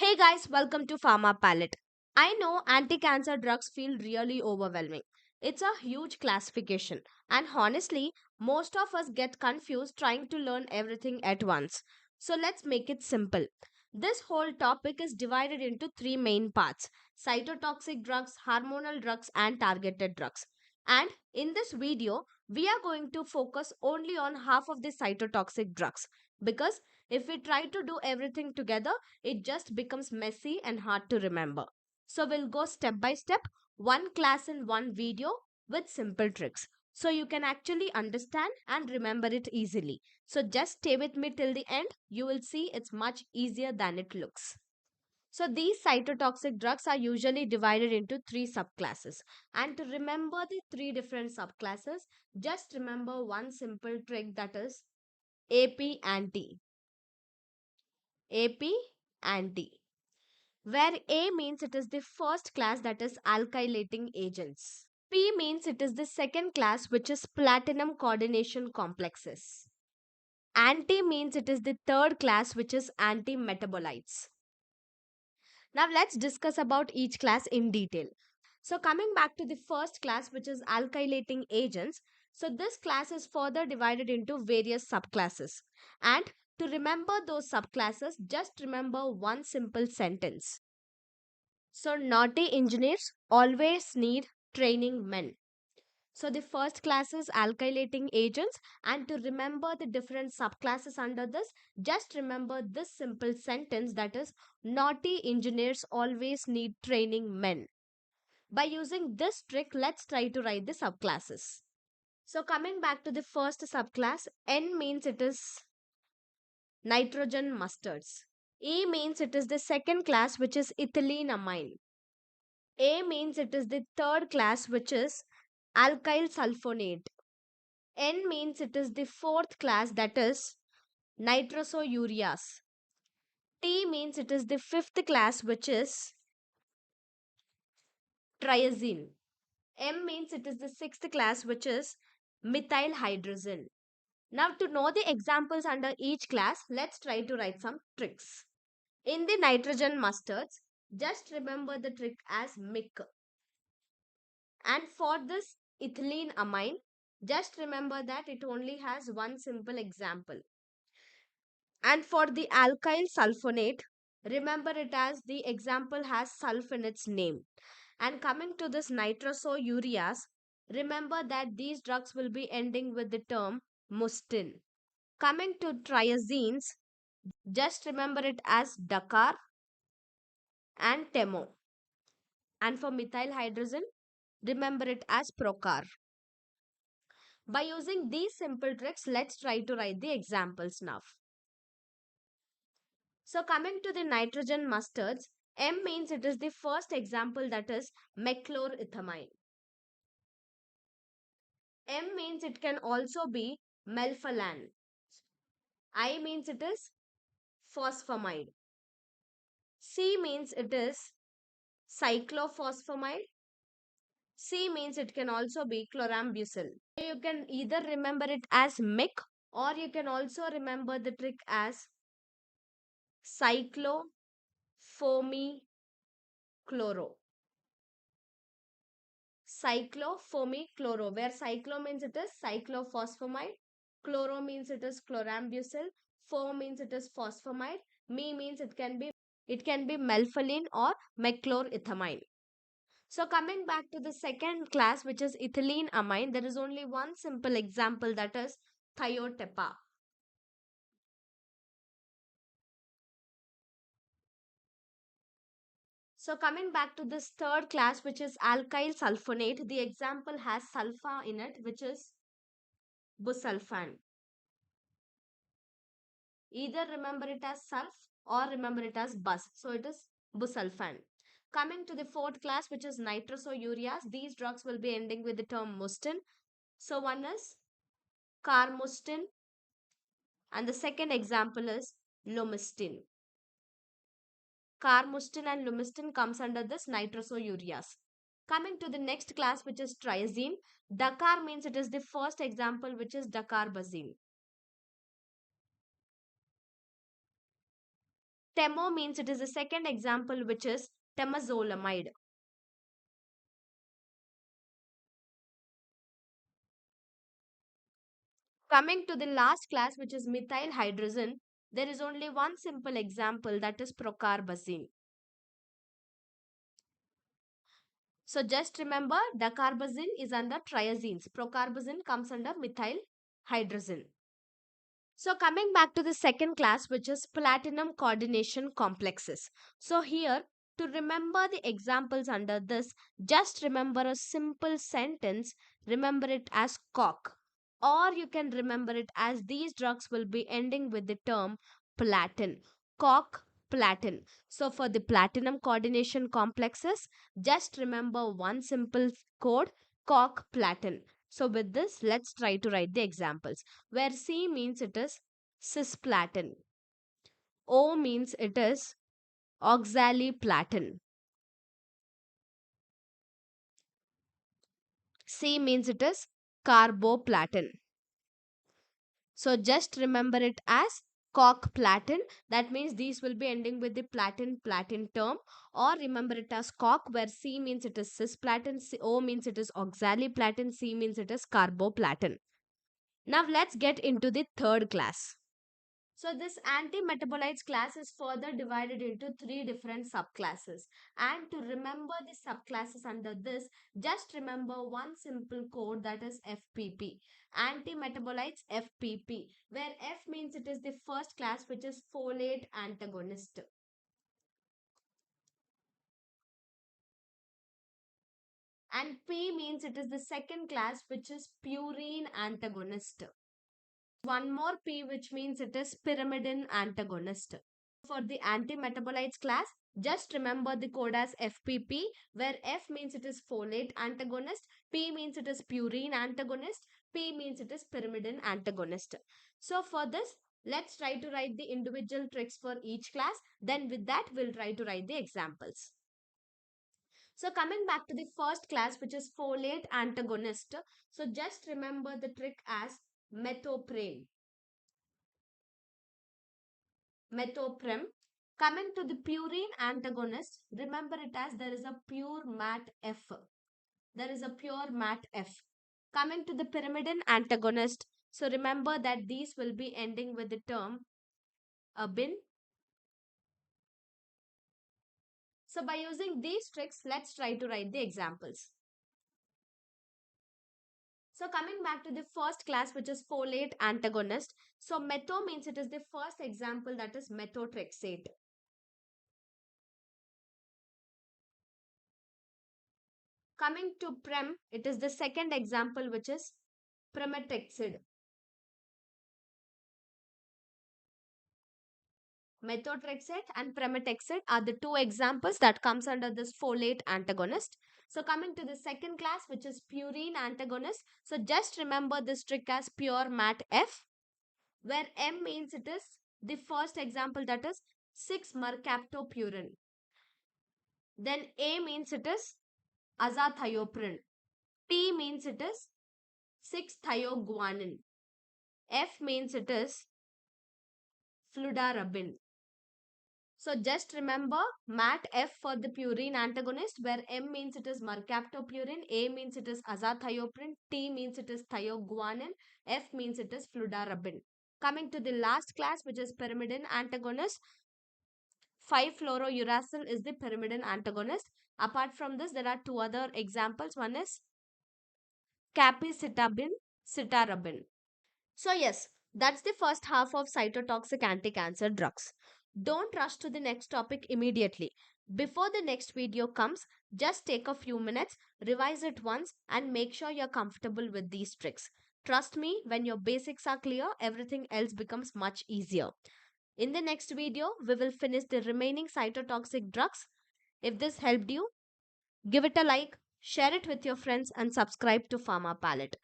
Hey guys, welcome to Pharma Palette. I know anti-cancer drugs feel really overwhelming. It's a huge classification, and honestly, most of us get confused trying to learn everything at once. So let's make it simple. This whole topic is divided into three main parts: cytotoxic drugs, hormonal drugs, and targeted drugs. And in this video, we are going to focus only on half of the cytotoxic drugs because if we try to do everything together, it just becomes messy and hard to remember. So we'll go step by step, one class in one video with simple tricks. So you can actually understand and remember it easily. So just stay with me till the end. You will see it's much easier than it looks. So these cytotoxic drugs are usually divided into three subclasses. And to remember the three different subclasses, just remember one simple trick, that is AP anti. AP anti, where A means it is the first class, that is alkylating agents. P means it is the second class, which is platinum coordination complexes. Anti means it is the third class, which is antimetabolites. Now let's discuss about each class in detail. So coming back to the first class, which is alkylating agents. So this class is further divided into various subclasses. And to remember those subclasses, just remember one simple sentence. So naughty engineers always need training men. So the first class is alkylating agents, and to remember the different subclasses under this, just remember this simple sentence, that is naughty engineers always need training men. By using this trick, let's try to write the subclasses. So coming back to the first subclass, N means it is nitrogen mustards. E means it is the second class, which is ethylene amine. A means it is the third class, which is alkyl sulfonate. N means it is the fourth class, that is nitrosoureas. T means it is the fifth class, which is triazine. M means it is the sixth class, which is methyl hydrazine. Now to know the examples under each class, let's try to write some tricks. In the nitrogen mustards, just remember the trick as MIC. And for this ethylene amine, just remember that it only has one simple example. And for the alkyl sulfonate, remember it as the example has sulf in its name. And coming to this nitrosoureas, remember that these drugs will be ending with the term mustin. Coming to triazines, just remember it as Dakar and Temo. And for methyl hydrazine, remember it as Procar. By using these simple tricks, let's try to write the examples now. So coming to the nitrogen mustards, M means it is the first example, that is mechlorethamine. M means it can also be melphalan. I means it is phosphamide. C means it is cyclophosphamide. C means it can also be chlorambucil. You can either remember it as MIC, or you can also remember the trick as cyclophosphamide chloro. Cyclophosphamide, where cyclo means it is cyclophosphamide, chloro means it is chlorambucil, pho means it is phosphamide, me means it can be melphaline or mechlorethamine. So coming back to the second class, which is ethylene amine, there is only one simple example, that is thiotepa. So coming back to this third class, which is alkyl sulfonate, the example has sulfa in it, which is busulfan. Either remember it as sulf or remember it as bus. So it is busulfan. Coming to the fourth class, which is nitrosoureas, these drugs will be ending with the term mustin. So one is carmustin, and the second example is lomistin. Carmustin and lomistin comes under this nitrosoureas. Coming to the next class, which is triazine, Dakar means it is the first example, which is dacarbazine. Temo means it is the second example, which is temozolomide. Coming to the last class, which is methyl hydrazine, there is only one simple example, that is procarbazine. So just remember, dacarbazine is under triazines. Procarbazine comes under methyl hydrazine. So coming back to the second class, which is platinum coordination complexes. So here, to remember the examples under this, just remember a simple sentence. Remember it as cock, or you can remember it as these drugs will be ending with the term platin. Cock, platin. So for the platinum coordination complexes, just remember one simple code, cock, platin. So with this, let's try to write the examples, where C means it is cisplatin, O means it is oxaliplatin, C means it is carboplatin. So just remember it as cock platin. That means these will be ending with the platin term, or remember it as cock, where C means it is cisplatin, O means it is oxaliplatin, C means it is carboplatin. Now let's get into the third class. So this anti-metabolites class is further divided into three different subclasses. And to remember the subclasses under this, just remember one simple code, that is FPP. Anti-metabolites FPP, where F means it is the first class, which is folate antagonist. And P means it is the second class, which is purine antagonist. One more P, which means it is pyrimidine antagonist. For the anti-metabolites class, just remember the code as FPP, where F means it is folate antagonist, P means it is purine antagonist, P means it is pyrimidine antagonist. So for this, let's try to write the individual tricks for each class. Then with that, we'll try to write the examples. So coming back to the first class, which is folate antagonist. So just remember the trick as metoprene. Metoprem. Coming to the purine antagonist, remember it as there is a pure mat F. There is a pure mat F. Coming to the pyrimidine antagonist, so remember that these will be ending with the term abin. So by using these tricks, let's try to write the examples. So coming back to the first class, which is folate antagonist. So metho means it is the first example, that is methotrexate. Coming to prem, it is the second example, which is pemetrexid. Methotrexate and pemetrexid are the two examples that comes under this folate antagonist. So coming to the second class, which is purine antagonist. So just remember this trick as pure mat F, where M means it is the first example, that is 6-mercaptopurine. Then A means it is azathioprine. T means it is 6-thioguanine. F means it is fludarabine. So just remember MAT F for the purine antagonist, where M means it is mercaptopurine, A means it is azathioprine, T means it is thioguanine, F means it is fludarabine. Coming to the last class, which is pyrimidine antagonist, 5-fluorouracil is the pyrimidine antagonist. Apart from this, there are two other examples. One is capecitabine, citarabine. So yes, that's the first half of cytotoxic anti-cancer drugs. Don't rush to the next topic immediately. Before the next video comes, just take a few minutes, revise it once, and make sure you're comfortable with these tricks. Trust me, when your basics are clear, everything else becomes much easier. In the next video, we will finish the remaining cytotoxic drugs. If this helped you, give it a like, share it with your friends, and subscribe to Pharma Palette.